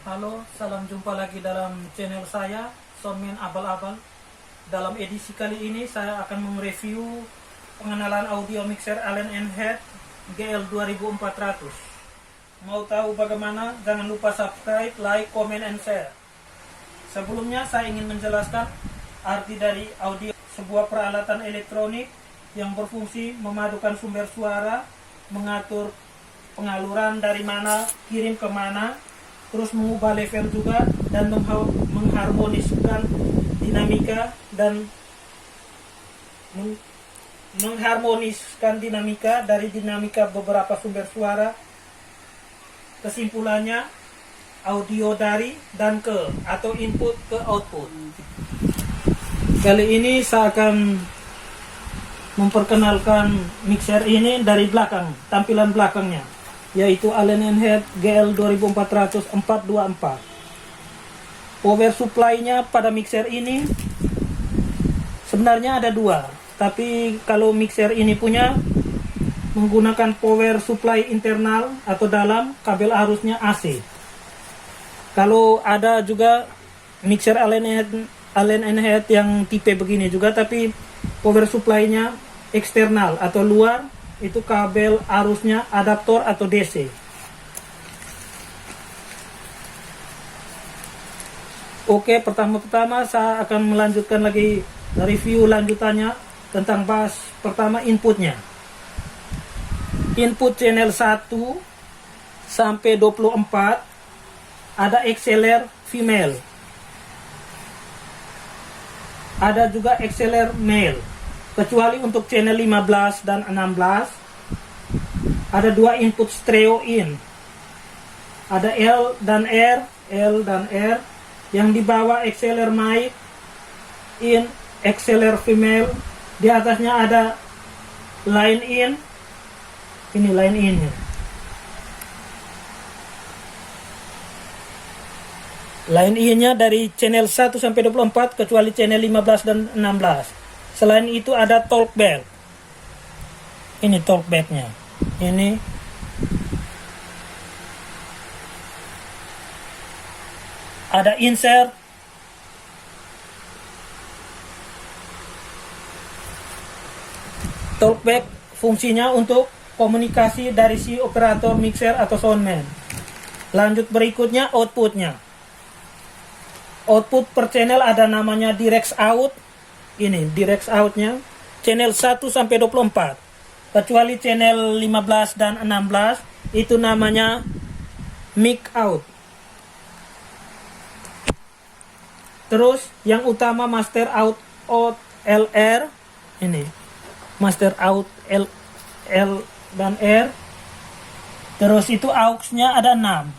Halo, salam jumpa lagi dalam channel saya, Soundman Abal-Abal. Dalam edisi kali ini saya akan mereview pengenalan audio mixer Allen & Head GL 2400. Mau tahu bagaimana? Jangan lupa subscribe, like, comment, and share. Sebelumnya saya ingin menjelaskan arti dari audio, sebuah peralatan elektronik yang berfungsi memadukan sumber suara, mengatur pengaluran dari mana, kirim ke mana, terus mengubah level juga, dan mengharmoniskan dinamika dari dinamika beberapa sumber suara. Kesimpulannya, audio dari dan ke, atau input ke output. Kali ini saya akan memperkenalkan mixer ini dari belakang, tampilan belakangnya, yaitu Allen & Head GL 2400 424. Power supply-nya pada mixer ini sebenarnya ada dua, tapi kalau mixer ini punya menggunakan power supply internal atau dalam, kabel arusnya AC. Kalau ada juga mixer Allen & Head yang tipe begini juga, tapi power supply-nya eksternal atau luar, itu kabel arusnya adaptor atau DC. Oke, pertama-tama saya akan melanjutkan lagi review lanjutannya tentang bahas pertama inputnya. Input channel 1 sampai 24 ada XLR female, ada juga XLR male, kecuali untuk channel 15 dan 16 ada dua input stereo in, ada L dan R, yang di bawah XLR mic in, XLR female, di atasnya ada line in, ini line in nya. Line in nya dari channel 1 sampai 24 kecuali channel 15 dan 16. Selain itu ada talkback. Ini talkbacknya. Ini ada insert. Talkback fungsinya untuk komunikasi dari si operator mixer atau soundman. Lanjut berikutnya outputnya. Output per channel ada namanya direct out. Ini direct outnya channel 1 sampai 24, kecuali channel 15 dan 16 itu namanya mic out. Terus yang utama master out LR, ini master out L dan R. Terus itu aux-nya ada 6,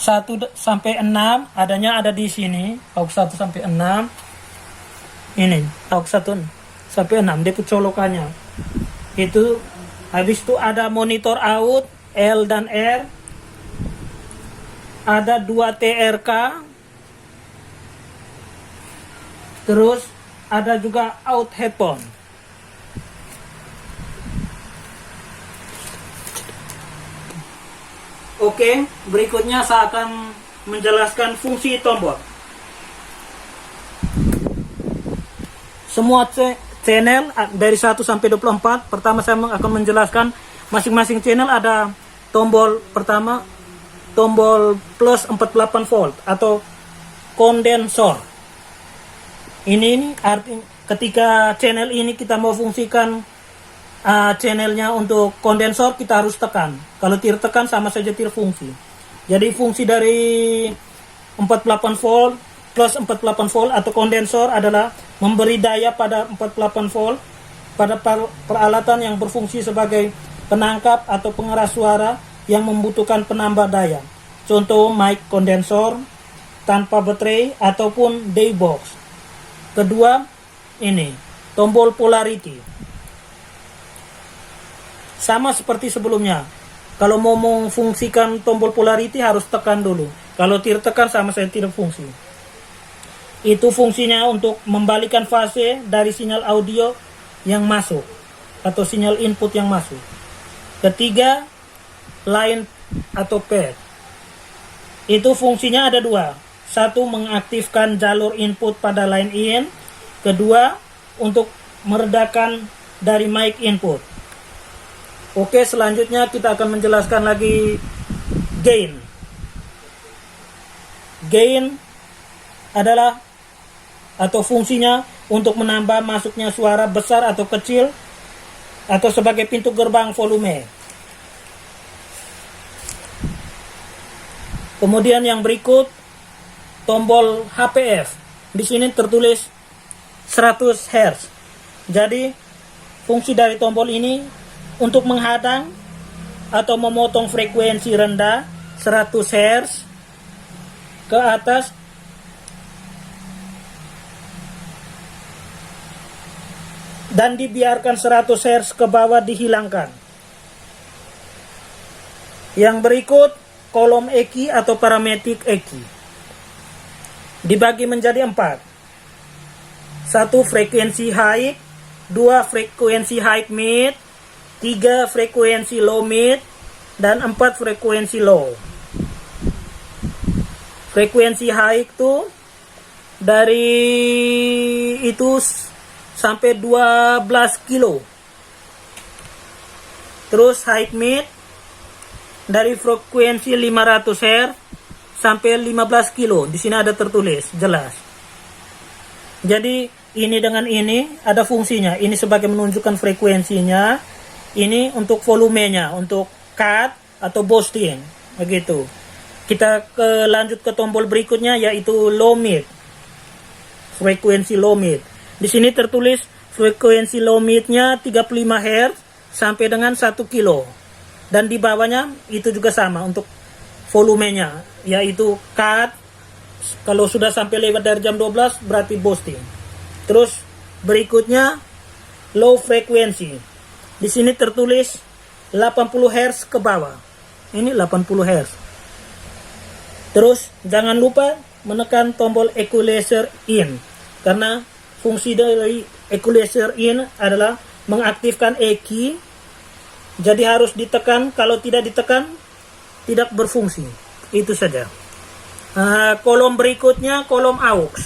1 sampai 6 adanya ada di sini, aux 1 sampai 6. Ini aux 1 sampai 6 dia colokannya. Itu habis itu ada monitor out L dan R. Ada 2 TRK. Terus ada juga out headphone. Oke, berikutnya saya akan menjelaskan fungsi tombol. Semua channel dari 1 sampai 24, pertama saya akan menjelaskan masing-masing channel ada tombol pertama, tombol plus 48 volt atau kondensor. Ini arti ketika channel ini kita mau fungsikan channelnya untuk kondensor, kita harus tekan. Kalau tidak tekan sama saja tidak fungsi. Jadi fungsi dari 48 volt plus 48 volt atau kondensor adalah memberi daya pada 48 volt pada peralatan yang berfungsi sebagai penangkap atau pengeras suara yang membutuhkan penambah daya. Contoh mic kondensor tanpa baterai ataupun day box. Kedua, ini tombol polarity. Sama seperti sebelumnya. Kalau mau memfungsikan tombol polarity harus tekan dulu. Kalau tidak tekan sama saya tidak fungsi. Itu fungsinya untuk membalikan fase dari sinyal audio yang masuk atau sinyal input yang masuk. Ketiga, line atau pad. Itu fungsinya ada dua. Satu, mengaktifkan jalur input pada line in. Kedua, untuk meredakan dari mic input. Oke, selanjutnya kita akan menjelaskan lagi gain. Gain adalah atau fungsinya untuk menambah masuknya suara besar atau kecil atau sebagai pintu gerbang volume. Kemudian yang berikut tombol HPF. Di sini tertulis 100 Hz. Jadi fungsi dari tombol ini untuk menghadang atau memotong frekuensi rendah 100 Hz ke atas dan dibiarkan 100 Hz ke bawah dihilangkan. Yang berikut kolom EQ atau parametric EQ. Dibagi menjadi 4. 1 frekuensi high, 2 frekuensi high mid, 3 frekuensi low mid, dan 4 frekuensi low. Frekuensi high itu dari itu sampai 12 kilo. Terus high mid dari frekuensi 500 Hz sampai 15 kilo. Di sini ada tertulis jelas. Jadi ini dengan ini ada fungsinya. Ini sebagai menunjukkan frekuensinya. Ini untuk volumenya, untuk cut atau boosting, begitu. Kita lanjut ke tombol berikutnya yaitu low mid. Frekuensi low mid. Di sini tertulis frekuensi low mid-nya 35 Hz sampai dengan 1 kilo. Dan di bawahnya itu juga sama untuk volumenya, yaitu cut. Kalau sudah sampai lewat dari jam 12 berarti boosting. Terus berikutnya low frequency. Di sini tertulis 80 Hz ke bawah. Ini 80 Hz. Terus jangan lupa menekan tombol equalizer in. Karena fungsi dari equalizer in adalah mengaktifkan EQ. Jadi harus ditekan. Kalau tidak ditekan tidak berfungsi. Itu saja. Kolom berikutnya kolom aux.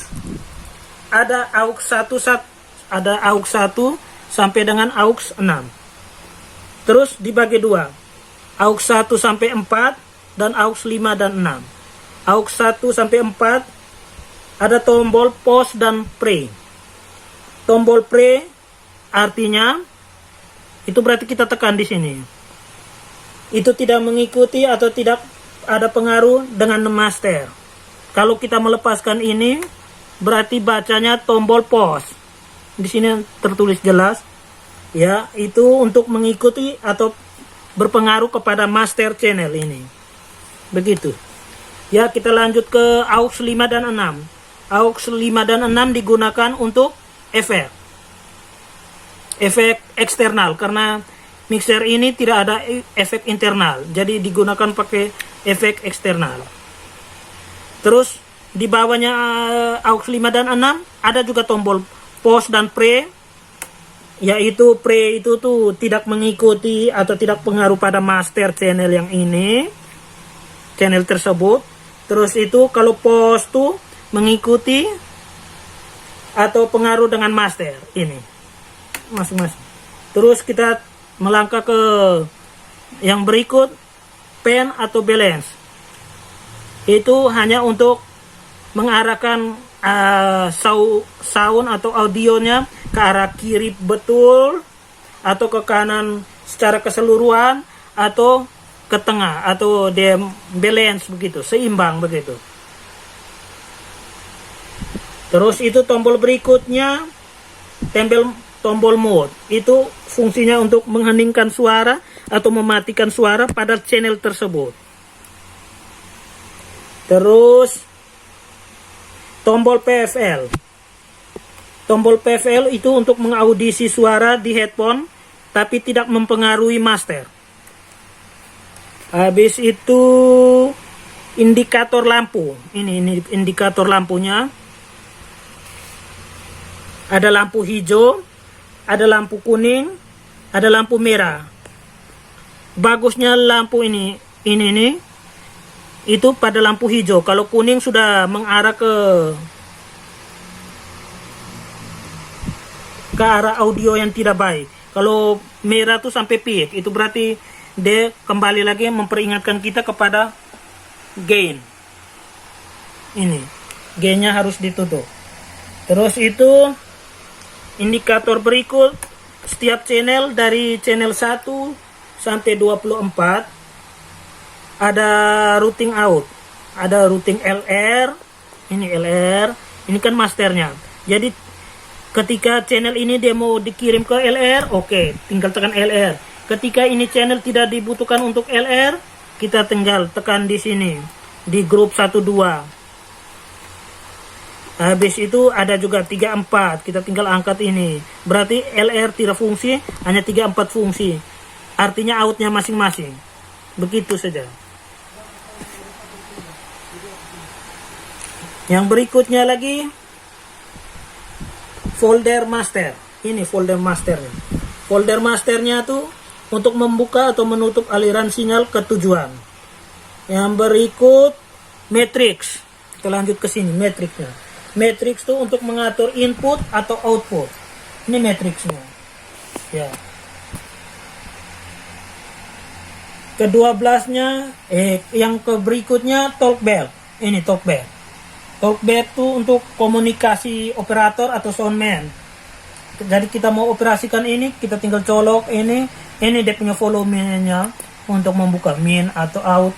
Ada aux 1 sampai dengan aux 6. Terus dibagi dua. Aux 1 sampai 4 dan aux 5 dan 6. Aux 1 sampai 4 ada tombol pause dan pre. Tombol pre artinya itu berarti kita tekan di sini. Itu tidak mengikuti atau tidak ada pengaruh dengan master. Kalau kita melepaskan ini berarti bacanya tombol pause. Di sini tertulis jelas, ya, itu untuk mengikuti atau berpengaruh kepada master channel ini. Begitu. Ya, kita lanjut ke aux 5 dan 6. Aux 5 dan 6 digunakan untuk efek eksternal karena mixer ini tidak ada efek internal. Jadi digunakan pakai efek eksternal. Terus di bawahnya aux 5 dan 6 ada juga tombol pause dan pre, yaitu pre itu tuh tidak mengikuti atau tidak pengaruh pada master channel yang ini, channel tersebut. Terus itu kalau pause tuh mengikuti atau pengaruh dengan master ini masing-masing. Terus kita melangkah ke yang berikut, pan atau balance. Itu hanya untuk mengarahkan sound atau audionya ke arah kiri betul atau ke kanan secara keseluruhan atau ke tengah atau dia balance begitu, seimbang begitu. Terus itu tombol berikutnya tombol mode. Itu fungsinya untuk mengheningkan suara atau mematikan suara pada channel tersebut. Terus tombol PFL. Tombol PFL itu untuk mengaudisi suara di headphone tapi tidak mempengaruhi master. Habis itu indikator lampu. Ini indikator lampunya. Ada lampu hijau, ada lampu kuning, ada lampu merah. Bagusnya lampu ini itu pada lampu hijau. Kalau kuning sudah mengarah ke arah audio yang tidak baik. Kalau merah tuh sampai peak, itu berarti dia kembali lagi memperingatkan kita kepada gain. Ini gainnya harus ditutup. Terus itu indikator berikut, setiap channel dari channel 1 sampai 24 ada routing out, ada routing LR, ini LR, ini kan masternya. Jadi ketika channel ini dia mau dikirim ke LR, oke, tinggal tekan LR. Ketika ini channel tidak dibutuhkan untuk LR, kita tinggal tekan di sini, di grup 12. Habis itu ada juga 34, kita tinggal angkat ini. Berarti LR tidak fungsi, hanya 34 fungsi. Artinya outnya masing-masing. Begitu saja. Yang berikutnya lagi, folder master. Ini folder masternya. Folder masternya tuh untuk membuka atau menutup aliran sinyal ke tujuan. Yang berikut, matrix. Kita lanjut ke sini, matrixnya. Matrix itu untuk mengatur input atau output. Ini matrixnya. Ya. Ke-12-nya, yang ke berikutnya talkback. Ini talkback. Talkback itu untuk komunikasi operator atau soundman. Jadi kita mau operasikan ini, kita tinggal colok ini. Ini dia punya volumenya untuk membuka min atau out.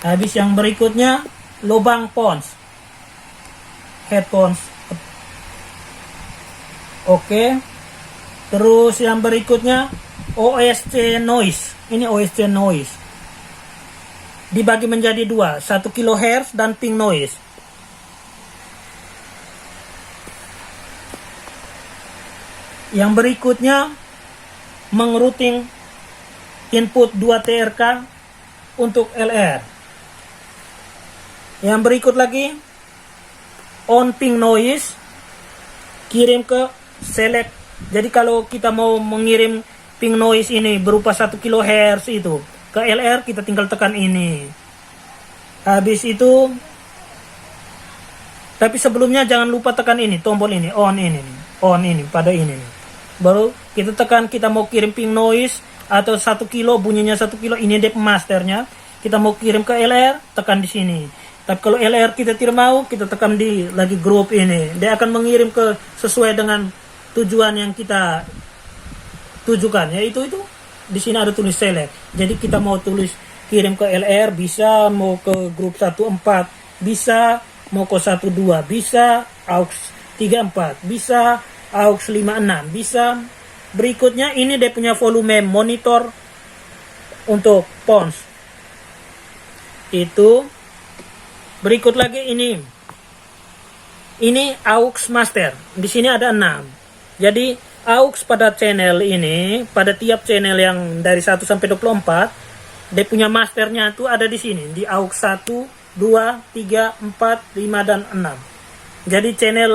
Habis yang berikutnya, lubang pons. Headphones. Oke. Terus yang berikutnya OSC noise. Ini OSC noise. Dibagi menjadi dua, 1 kHz dan ping noise. Yang berikutnya mengrouting input 2 TRK untuk LR. Yang berikut lagi on ping noise, kirim ke select. Jadi kalau kita mau mengirim ping noise ini berupa 1 kHz itu ke LR, kita tinggal tekan ini. Habis itu, tapi sebelumnya jangan lupa tekan ini, tombol ini, on ini, pada ini. Baru kita tekan, kita mau kirim ping noise atau 1 kilo, bunyinya 1 kilo, ini dia masternya. Kita mau kirim ke LR, tekan di sini. Tapi kalau LR kita tidak mau, kita tekan di lagi grup ini. Dia akan mengirim ke sesuai dengan tujuan yang kita tujukan. Yaitu itu. Di sini ada tulis select. Jadi kita mau tulis kirim ke LR bisa, mau ke grup 14 bisa, mau ke 12 bisa, aux 34 bisa, aux 56 bisa. Berikutnya ini dia punya volume monitor untuk pons. Itu. Berikut lagi ini. Ini aux master. Di sini ada 6. Jadi aux pada channel ini, pada tiap channel yang dari 1 sampai 24, dia punya masternya itu ada di sini, di aux 1, 2, 3, 4, 5 dan 6. Jadi channel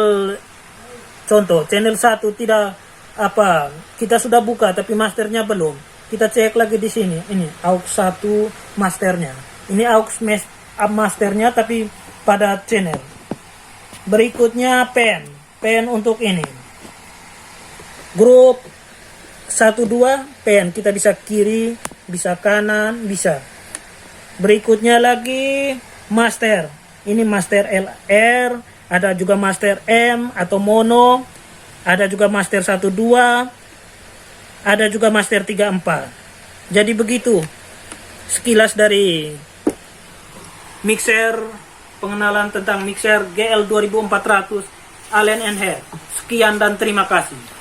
contoh, channel 1 tidak apa, kita sudah buka tapi masternya belum. Kita cek lagi di sini. Ini aux 1 masternya. Ini aux masternya tapi pada channel. Berikutnya pen untuk ini grup 12 pen, kita bisa kiri, bisa kanan, bisa. Berikutnya lagi master. Ini master LR, ada juga master M atau mono, ada juga master 12, ada juga master 34. Jadi begitu sekilas dari mixer, pengenalan tentang mixer GL 2400 Allen & Heard. Sekian dan terima kasih.